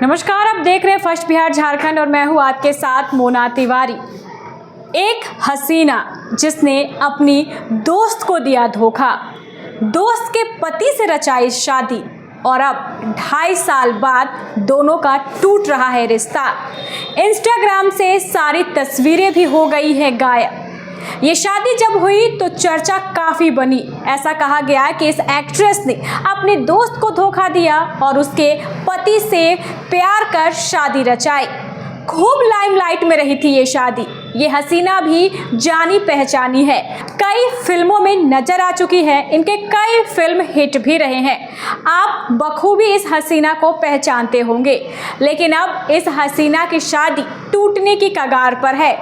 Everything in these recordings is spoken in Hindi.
नमस्कार, आप देख रहे हैं फर्स्ट बिहार झारखंड और मैं हूं आपके साथ मोना तिवारी। एक हसीना जिसने अपनी दोस्त को दिया धोखा, दोस्त के पति से रचाई शादी और अब 2.5 साल बाद दोनों का टूट रहा है रिश्ता। इंस्टाग्राम से सारी तस्वीरें भी हो गई है गायब। ये शादी जब हुई तो चर्चा काफी बनी। ऐसा कहा गया कि इस एक्ट्रेस ने अपने दोस्त को धोखा दिया और उसके पति से प्यार कर शादी रचाई। खूब लाइमलाइट में रही थी ये शादी। ये हसीना भी जानी पहचानी है, कई फिल्मों में नजर आ चुकी है, इनके कई फिल्म हिट भी रहे हैं। आप बखूबी इस हसीना को पहचानते होंगे, लेकिन अब इस हसीना की शादी टूटने की कगार पर है।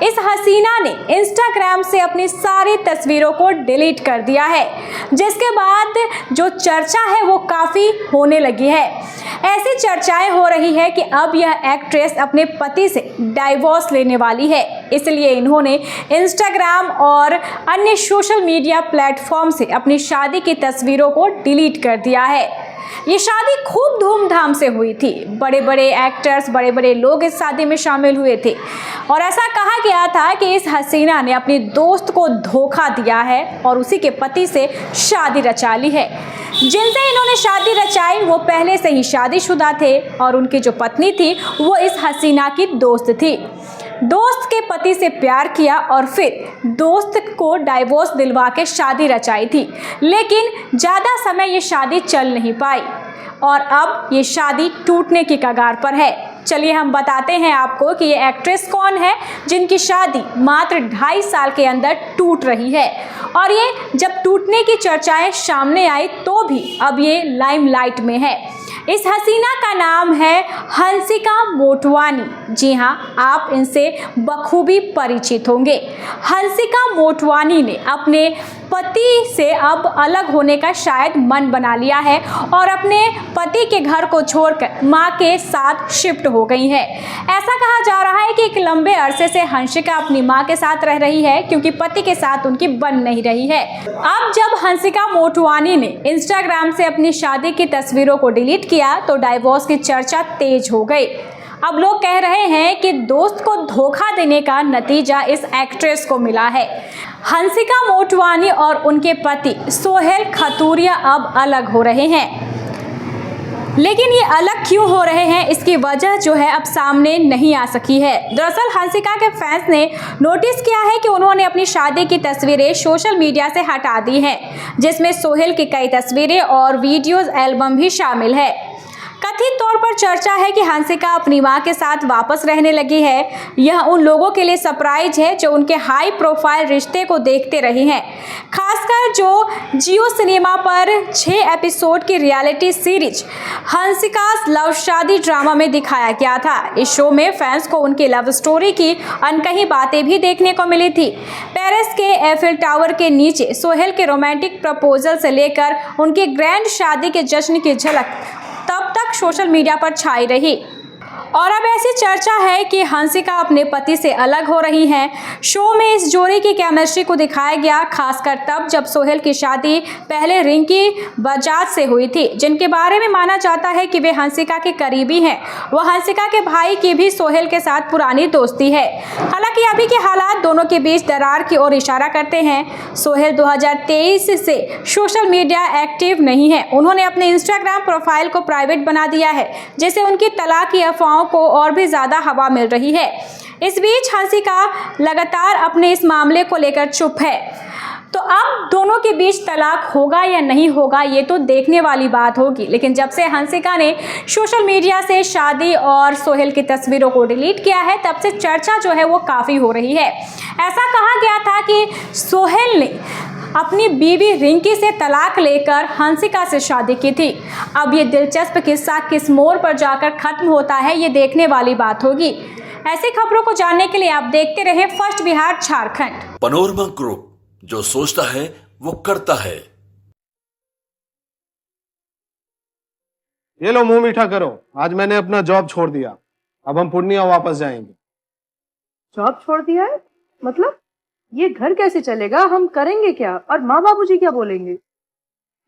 इस हसीना ने इंस्टाग्राम से अपनी सारी तस्वीरों को डिलीट कर दिया है, जिसके बाद जो चर्चा है वो काफी होने लगी है। ऐसी चर्चाएं हो रही है कि अब यह एक्ट्रेस अपने पति से डाइवोर्स लेने वाली है, इसलिए इन्होंने इंस्टाग्राम और अन्य सोशल मीडिया प्लेटफॉर्म से अपनी शादी की तस्वीरों को डिलीट कर दिया है। ये शादी खूब धूमधाम से हुई थी। बड़े बड़े एक्टर्स, बड़े बड़े लोग इस शादी में शामिल हुए थे और ऐसा कहा गया था कि इस हसीना ने अपने दोस्त को धोखा दिया है और उसी के पति से शादी रचा ली है। जिनसे इन्होंने शादी रचाई वो पहले से ही शादीशुदा थे और उनकी जो पत्नी थी वो इस हसीना की दोस्त थी। दोस्त के पति से प्यार किया और फिर दोस्त को डाइवोर्स दिलवा के शादी रचाई थी, लेकिन ज़्यादा समय ये शादी चल नहीं पाई और अब ये शादी टूटने की कगार पर है। चलिए हम बताते हैं आपको कि ये एक्ट्रेस कौन है जिनकी शादी मात्र 2.5 साल के अंदर टूट रही है। और ये जब टूटने की चर्चाएं सामने आई तो भी अब ये लाइमलाइट में है। इस हसीना का नाम है हंसिका मोटवानी। जी हाँ, आप इनसे बखूबी परिचित होंगे। हंसिका मोटवानी ने अपने पति से अब अलग होने का शायद मन बना लिया है और अपने पति के घर को छोड़कर मां के साथ शिफ्ट हो गई है। ऐसा कहा जा रहा है कि एक लंबे अरसे से हंसिका अपनी मां के साथ रह रही है क्योंकि पति के साथ उनकी बन नहीं रही है। अब जब हंसिका मोटवानी ने इंस्टाग्राम से अपनी शादी की तस्वीरों को डिलीट किया तो डाइवोर्स की चर्चा तेज हो गई। अब लोग कह रहे हैं कि दोस्त को धोखा देने का नतीजा इस एक्ट्रेस को मिला है। हंसिका मोटवानी और उनके पति सोहेल खतूरिया अब अलग हो रहे हैं, लेकिन ये अलग क्यों हो रहे हैं इसकी वजह जो है अब सामने नहीं आ सकी है। दरअसल हंसिका के फैंस ने नोटिस किया है कि उन्होंने अपनी शादी की तस्वीरें सोशल मीडिया से हटा दी हैं, जिसमें सोहेल की कई तस्वीरें और वीडियोस एल्बम भी शामिल है। कथित तौर पर चर्चा है कि हंसिका अपनी मां के साथ वापस रहने लगी है। यह उन लोगों के लिए सरप्राइज है जो उनके हाई प्रोफाइल रिश्ते को देखते रहे हैं, खासकर जो जियो सिनेमा पर 6 एपिसोड की रियलिटी सीरीज हंसिका's लव शादी ड्रामा में दिखाया गया था। इस शो में फैंस को उनकी लव स्टोरी की अनकही बातें भी देखने को मिली थी। पेरिस के एफिल टावर के नीचे सोहेल के रोमांटिक प्रपोजल से लेकर उनकी ग्रैंड शादी के जश्न की झलक तब तक सोशल मीडिया पर छाई रही और अब ऐसी चर्चा है कि हंसिका अपने पति से अलग हो रही हैं। शो में इस जोड़ी की केमिस्ट्री को दिखाया गया, खासकर तब जब सोहेल की शादी पहले रिंकी बजाज से हुई थी, जिनके बारे में माना जाता है कि वे हंसिका के करीबी हैं। वह हंसिका के भाई की भी सोहेल के साथ पुरानी दोस्ती है। हालांकि अभी के हालात दोनों के बीच दरार की ओर इशारा करते हैं। सोहेल 2023 से सोशल मीडिया एक्टिव नहीं है। उन्होंने अपने इंस्टाग्राम प्रोफाइल को प्राइवेट बना दिया है, जिससे उनकी तलाक की अफवाहों को और भी ज्यादा हवा मिल रही है। इस बीच हंसिका लगातार अपने इस मामले को लेकर चुप है। तो अब दोनों के बीच तलाक होगा या नहीं होगा ये तो देखने वाली बात होगी, लेकिन जब से हंसिका ने सोशल मीडिया से शादी और सोहेल की तस्वीरों को डिलीट किया है तब से चर्चा जो है वो काफ़ी हो रही है। ऐसा कहा गया था कि सोहेल ने अपनी बीवी रिंकी से तलाक लेकर हंसिका से शादी की थी। अब ये दिलचस्प किस्सा किस मोड़ पर जाकर खत्म होता है ये देखने वाली बात होगी। ऐसी खबरों को जानने के लिए आप देखते रहे first Bihar Jharkhand. Panorama group, जो सोचता है वो करता है। ये लो मुंह मीठा करो, आज मैंने अपना जॉब छोड़ दिया। अब हम पूर्णिया वापस जाएंगे। जॉब छोड़ दिया है? मतलब ये घर कैसे चलेगा? हम करेंगे क्या? और माँ बाबूजी क्या बोलेंगे?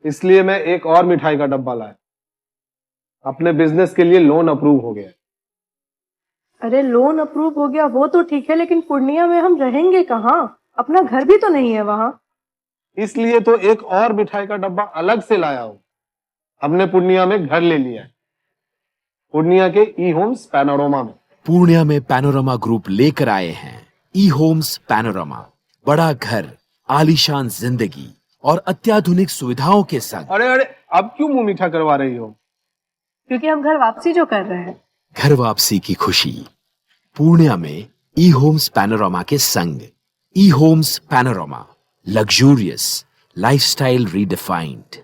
इसलिए मैं एक और मिठाई का डब्बा लाया। अपने बिजनेस के लिए लोन अप्रूव हो गया। अरे लोन अप्रूव हो गया वो तो ठीक है, लेकिन पूर्णिया में हम रहेंगे कहाँ? अपना घर भी तो नहीं है वहां। इसलिए तो एक और मिठाई का डब्बा अलग से लाया हूं। हमने पूर्णिया में घर ले लिया है, पूर्णिया के ई होम्स पैनोरमा में। पूर्णिया में पैनोरमा ग्रुप लेकर आए हैं ई होम्स पैनोरमा। बड़ा घर, आलीशान जिंदगी और अत्याधुनिक सुविधाओं के संग। अरे अरे, अब क्यों मुंह मीठा करवा रही हो? क्योंकि हम घर वापसी जो कर रहे हैं। घर वापसी की खुशी पूर्णिया में ई होम्स पैनोरमा के संग। E homes panorama, luxurious lifestyle redefined.